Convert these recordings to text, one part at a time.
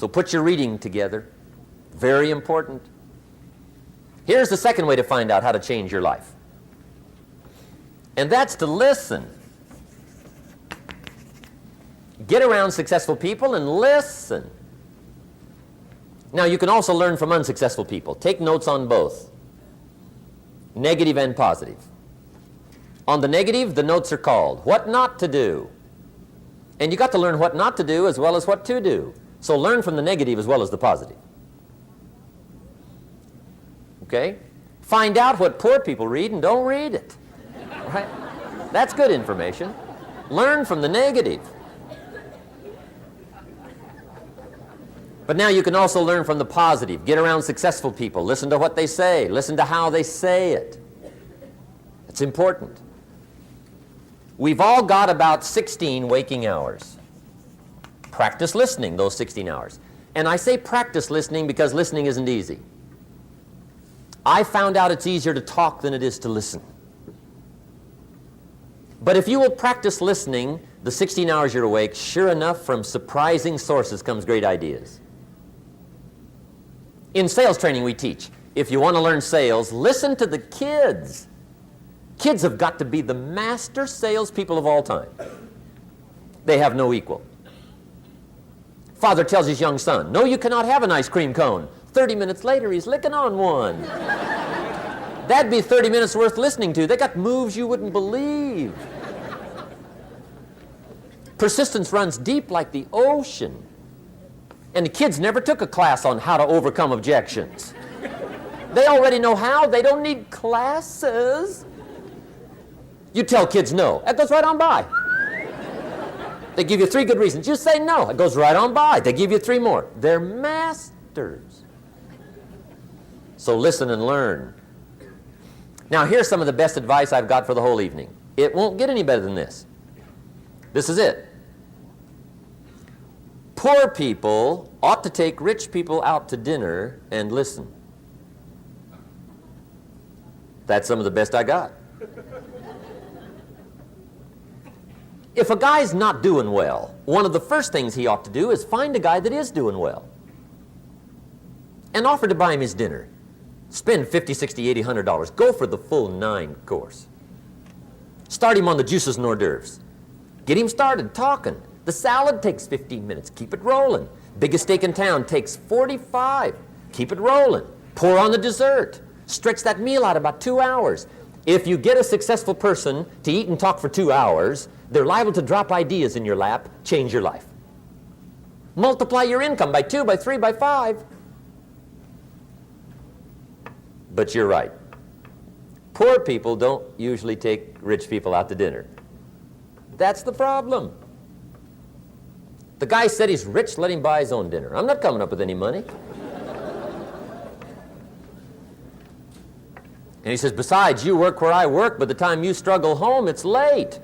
So put your reading together. Very important. Here's the second way to find out how to change your life. And that's to listen. Get around successful people and listen. Now, you can also learn from unsuccessful people. Take notes on both, negative and positive. On the negative, the notes are called What Not to Do. And you got to learn what not to do as well as what to do. So learn from the negative as well as the positive. Okay? Find out what poor people read and don't read it. Right? That's good information. Learn from the negative. But now you can also learn from the positive. Get around successful people. Listen to what they say. Listen to how they say it. It's important. We've all got about 16 waking hours. Practice listening those 16 hours. And I say practice listening because listening isn't easy. I found out it's easier to talk than it is to listen. But if you will practice listening the 16 hours you're awake, sure enough, from surprising sources comes great ideas. In sales training we teach, if you want to learn sales, listen to the kids. Kids have got to be the master salespeople of all time. They have no equal. Father tells his young son, no, you cannot have an ice cream cone. 30 minutes later, he's licking on one. That'd be 30 minutes worth listening to. They got moves you wouldn't believe. Persistence runs deep like the ocean. And the kids never took a class on how to overcome objections. They already know how. They don't need classes. You tell kids no. That goes right on by. They give you 3 good reasons. You say no. It goes right on by. They give you 3 more. They're masters. So listen and learn. Now here's some of the best advice I've got for the whole evening. It won't get any better than this. This is it. Poor people ought to take rich people out to dinner and listen. That's some of the best I got. If a guy's not doing well, one of the first things he ought to do is find a guy that is doing well and offer to buy him his dinner. Spend $50, $60, $80, $100. Go for the full 9 course. Start him on the juices and hors d'oeuvres. Get him started talking. The salad takes 15 minutes. Keep it rolling. Biggest steak in town takes 45. Keep it rolling. Pour on the dessert. Stretch that meal out about 2 hours. If you get a successful person to eat and talk for 2 hours, they're liable to drop ideas in your lap, change your life. Multiply your income by 2, by 3, by 5. But you're right. Poor people don't usually take rich people out to dinner. That's the problem. The guy said he's rich, let him buy his own dinner. I'm not coming up with any money. And he says, besides, you work where I work. By the time you struggle home, it's late.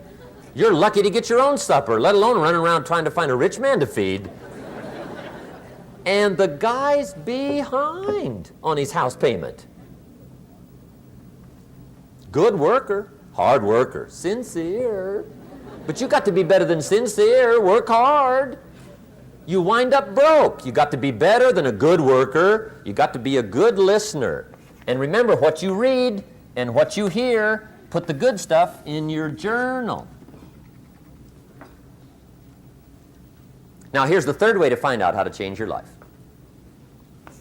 You're lucky to get your own supper, let alone running around trying to find a rich man to feed. And the guy's behind on his house payment. Good worker, hard worker, sincere. But you got to be better than sincere. Work hard. You wind up broke. You got to be better than a good worker. You got to be a good listener. And remember, what you read and what you hear, put the good stuff in your journal. Now here's the third way to find out how to change your life.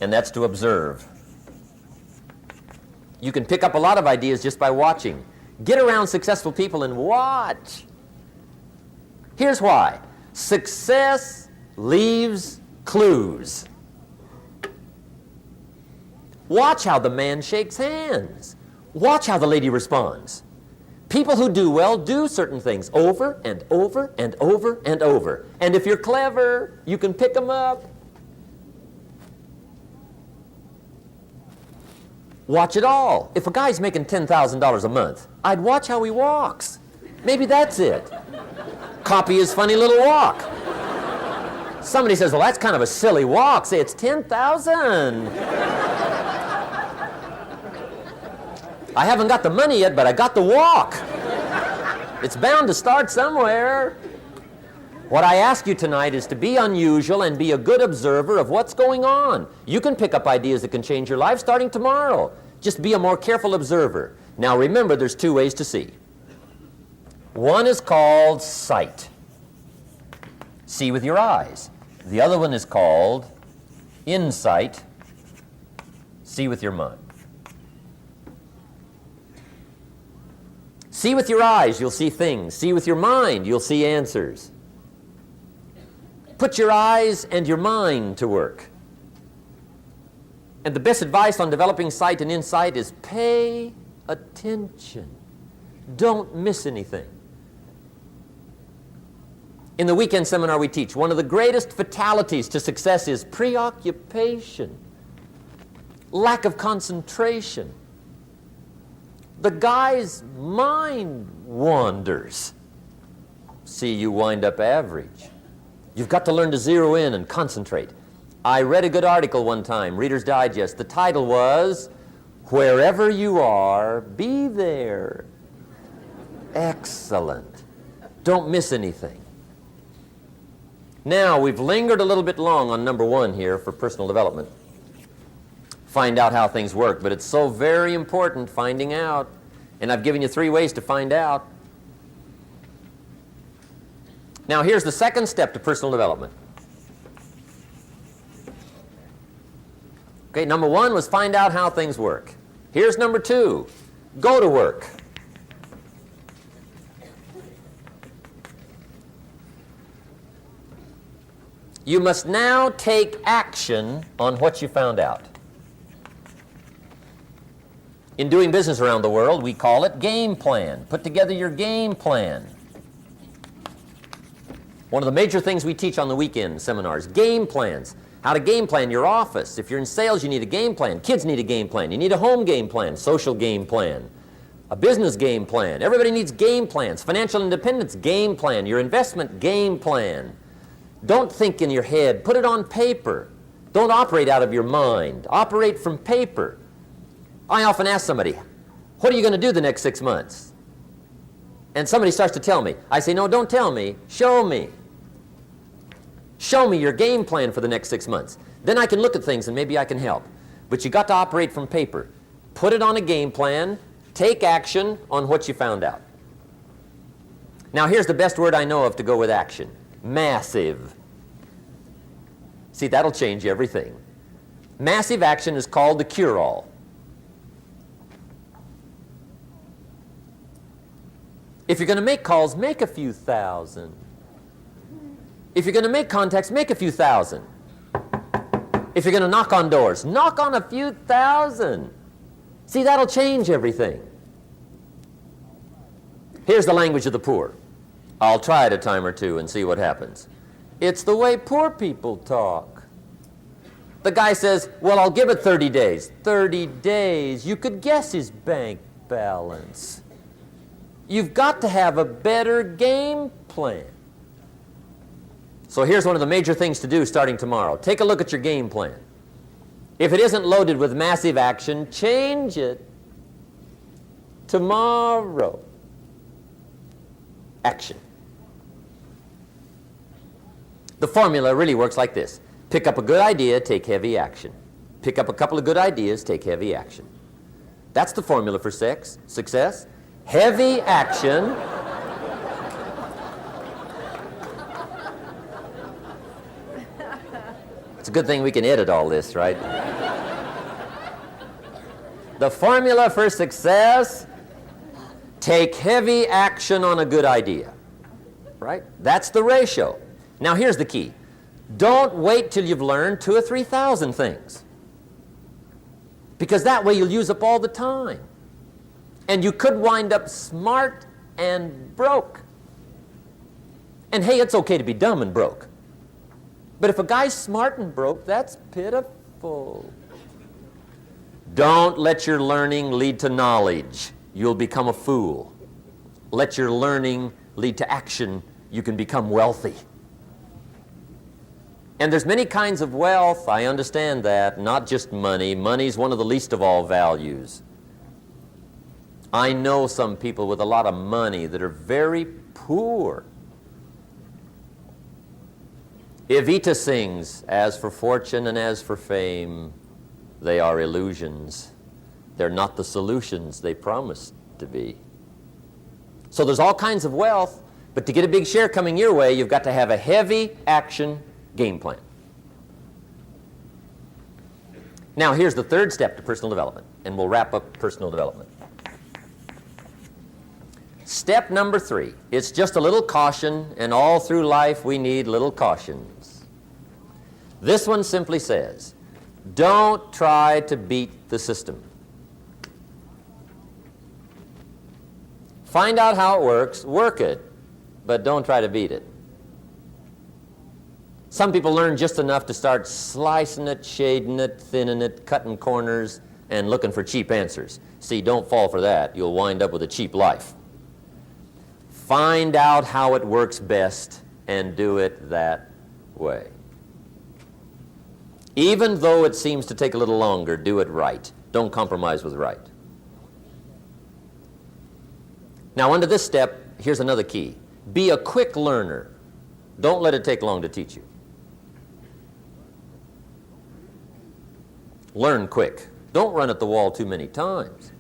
And that's to observe. You can pick up a lot of ideas just by watching. Get around successful people and watch. Here's why. Success leaves clues. Watch how the man shakes hands. Watch how the lady responds. People who do well do certain things over and over and over and over. And if you're clever, you can pick them up. Watch it all. If a guy's making $10,000 a month, I'd watch how he walks. Maybe that's it. Copy his funny little walk. Somebody says, well, that's kind of a silly walk. Say, it's 10,000. I haven't got the money yet, but I got the walk. It's bound to start somewhere. What I ask you tonight is to be unusual and be a good observer of what's going on. You can pick up ideas that can change your life starting tomorrow. Just be a more careful observer. Now remember, there's two ways to see. One is called sight. See with your eyes. The other one is called insight. See with your mind. See with your eyes, you'll see things. See with your mind, you'll see answers. Put your eyes and your mind to work. And the best advice on developing sight and insight is pay attention. Don't miss anything. In the weekend seminar we teach, one of the greatest fatalities to success is preoccupation, lack of concentration. The guy's mind wanders. See, you wind up average. You've got to learn to zero in and concentrate. I read a good article one time, Reader's Digest. The title was, "Wherever you are, be there." Excellent. Don't miss anything. Now, we've lingered a little bit long on number one here for personal development. Find out how things work, but it's so very important finding out. And I've given you 3 ways to find out. Now, here's the second step to personal development. Okay, number 1 was find out how things work. Here's number 2, go to work. You must now take action on what you found out. In doing business around the world, we call it game plan. Put together your game plan. One of the major things we teach on the weekend seminars, game plans. How to game plan your office. If you're in sales, you need a game plan. Kids need a game plan. You need a home game plan, social game plan, a business game plan. Everybody needs game plans. Financial independence, game plan. Your investment, game plan. Don't think in your head. Put it on paper. Don't operate out of your mind. Operate from paper. I often ask somebody, what are you going to do the next 6 months? And somebody starts to tell me. I say, no, don't tell me. Show me. Show me your game plan for the next 6 months. Then I can look at things and maybe I can help. But you got to operate from paper. Put it on a game plan. Take action on what you found out. Now here's the best word I know of to go with action. Massive. See, that'll change everything. Massive action is called the cure-all. If you're going to make calls, make a few thousand. If you're going to make contacts, make a few thousand. If you're going to knock on doors, knock on a few thousand. See, that'll change everything. Here's the language of the poor. I'll try it a time or two and see what happens. It's the way poor people talk. The guy says, well, I'll give it 30 days. 30 days. You could guess his bank balance. You've got to have a better game plan. So here's one of the major things to do starting tomorrow. Take a look at your game plan. If it isn't loaded with massive action, change it tomorrow. Action. The formula really works like this. Pick up a good idea, take heavy action. Pick up a couple of good ideas, take heavy action. That's the formula for success. Heavy action. It's a good thing we can edit all this, right? The formula for success, take heavy action on a good idea, right? That's the ratio. Now here's the key. Don't wait till you've learned 2,000 or 3,000 things, because that way you'll use up all the time. And you could wind up smart and broke. And hey, it's okay to be dumb and broke. But if a guy's smart and broke, that's pitiful. Don't let your learning lead to knowledge. You'll become a fool. Let your learning lead to action. You can become wealthy. And there's many kinds of wealth. I understand that. Not just money. Money's one of the least of all values. I know some people with a lot of money that are very poor. Evita sings, as for fortune and as for fame, they are illusions. They're not the solutions they promise to be. So there's all kinds of wealth, but to get a big share coming your way, you've got to have a heavy action game plan. Now here's the third step to personal development, and we'll wrap up personal development. Step number 3, it's just a little caution, and all through life we need little cautions. This one simply says, don't try to beat the system. Find out how it works, work it, but don't try to beat it. Some people learn just enough to start slicing it, shading it, thinning it, cutting corners, and looking for cheap answers. See, don't fall for that. You'll wind up with a cheap life. Find out how it works best and do it that way. Even though it seems to take a little longer, do it right. Don't compromise with right. Now, under this step, here's another key. Be a quick learner. Don't let it take long to teach you. Learn quick. Don't run at the wall too many times.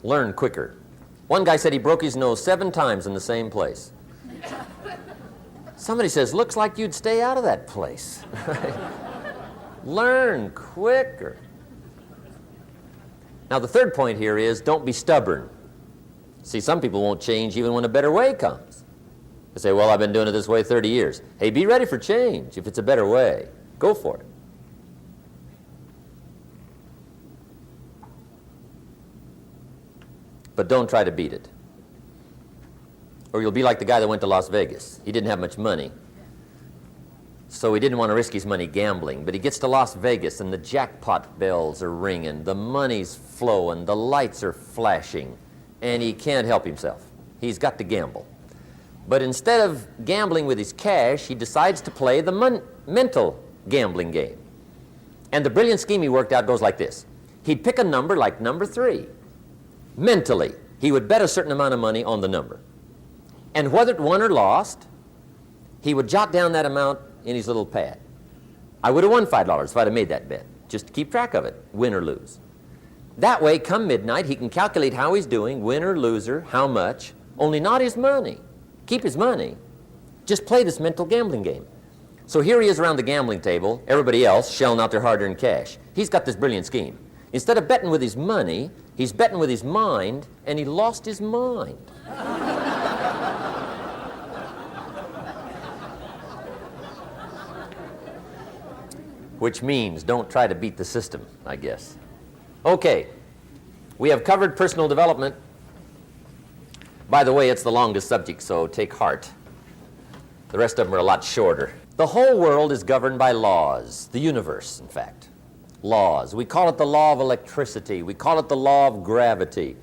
Learn quicker. One guy said he broke his nose 7 times in the same place. Somebody says, looks like you'd stay out of that place. Learn quicker. Now the third point here is don't be stubborn. See, some people won't change even when a better way comes. They say, well, I've been doing it this way 30 years. Hey, be ready for change. If it's a better way, go for it. But don't try to beat it. Or you'll be like the guy that went to Las Vegas. He didn't have much money, so he didn't want to risk his money gambling. But he gets to Las Vegas, and the jackpot bells are ringing, the money's flowing, the lights are flashing, and he can't help himself. He's got to gamble. But instead of gambling with his cash, he decides to play the mental gambling game. And the brilliant scheme he worked out goes like this. He'd pick a number like number 3. Mentally, he would bet a certain amount of money on the number. And whether it won or lost, he would jot down that amount in his little pad. I would have won $5 if I'd have made that bet, just to keep track of it, win or lose. That way, come midnight, he can calculate how he's doing, winner, loser, how much, only not his money. Keep his money. Just play this mental gambling game. So here he is around the gambling table, everybody else shelling out their hard-earned cash. He's got this brilliant scheme. Instead of betting with his money, he's betting with his mind, and he lost his mind. Which means don't try to beat the system, I guess. Okay, we have covered personal development. By the way, it's the longest subject, so take heart. The rest of them are a lot shorter. The whole world is governed by laws, the universe, in fact. Laws. We call it the law of electricity. We call it the law of gravity.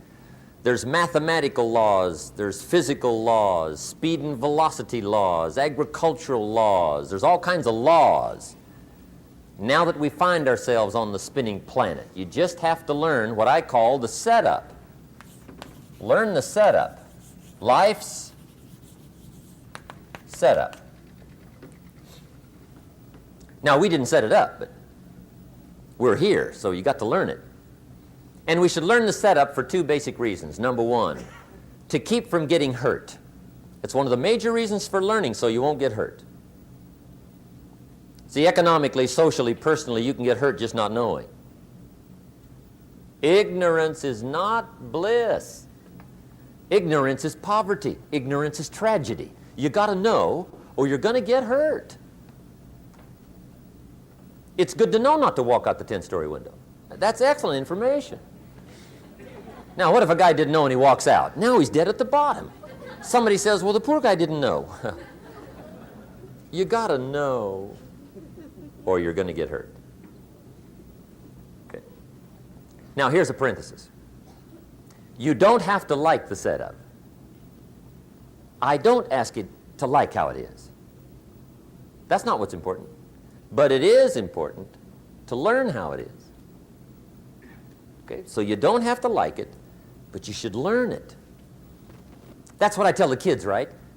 There's mathematical laws, there's physical laws, speed and velocity laws, agricultural laws. There's all kinds of laws. Now that we find ourselves on the spinning planet, you just have to learn what I call the setup. Learn the setup. Life's setup. Now, we didn't set it up, but we're here, so you got to learn it. And we should learn the setup for 2 basic reasons. Number 1, to keep from getting hurt. It's one of the major reasons for learning, so you won't get hurt. See, economically, socially, personally, you can get hurt just not knowing. Ignorance is not bliss. Ignorance is poverty. Ignorance is tragedy. You got to know, or you're going to get hurt. It's good to know not to walk out the 10-story window. That's excellent information. Now, what if a guy didn't know and he walks out? Now he's dead at the bottom. Somebody says, well, the poor guy didn't know. You got to know, or you're going to get hurt. Okay. Now, here's a parenthesis. You don't have to like the setup. I don't ask you to like how it is. That's not what's important. But it is important to learn how it is. Okay? So you don't have to like it, but you should learn it. That's what I tell the kids, right?